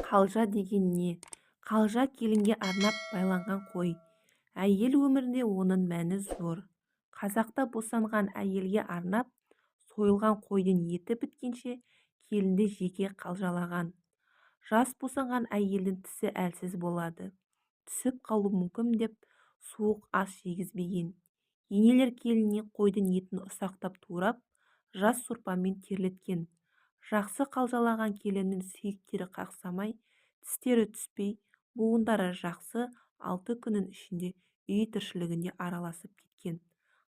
Қалжа деген не? Қалжа келінге арнап байланған қой. Әйел өмірінде оның мәні зор. Қазақта босанған әйелге арнап сойылған қойдың еті біткенше келінді жеке қалжалаған. Жас босанған әйелдің тісі әлсіз болады. Түсіп қалу мүмкін деп суық ас жегізбеген. Енелер келініне қойдың етін ұсақтап турап, жас сорпамен терлеткен. Жақсы қалжалаған келіннің сүйектері қақсамай, тістері түспей, буындары жақсы 6 күннің ішінде үй тіршілігіне араласып кеткен.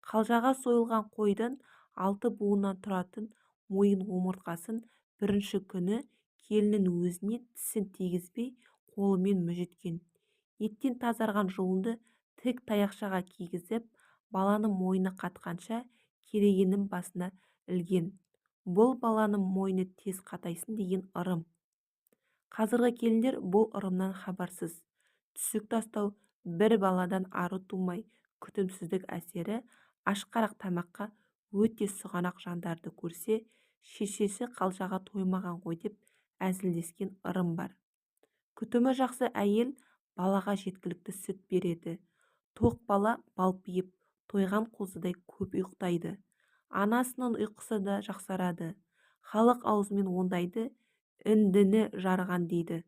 Қалжаға сойылған қойдың 6 буыннан тұратын мойын омыртқасын бірінші күні келіннің өзіне тісін тигізбей қолымен мүжіткен. Еттен тазарған жұлынды тік таяқшаға кигізіп, баланың мойны қатқанша керегенің басына ілген. Бұл баланың мойны тез қатайсын деген ырым. Қазіргі келіндер бұл ырымнан хабарсыз. Түсік тастау бір баладан ары тумай, күтімсіздік әсері ашқарақ тамаққа өте сұғанақ жандарды көрсе, шешесі қалжаға тоймаған ғой деп әзілдескен ырым бар. Күтімі жақсы әйел балаға жеткілікті сүт береді. Тоқ бала балпиып, тойған қозыдай көп ұйықтайды. Анасының ұйқысы да жақсарады. Халық аузымен ондайды індіні жарған дейді.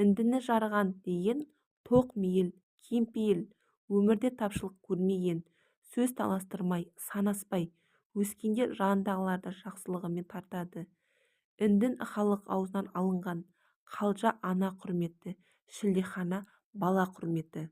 Індіні жарған деген тоқ мейіл, кеңпейіл, өмірде тапшылық көрмеген, сөз таластырмай, санаспай, өскенде жанындағыларды жақсылығымен тартады. Індін халық аузынан алынған, қалжа ана құрметі, шілдехана бала құрметі.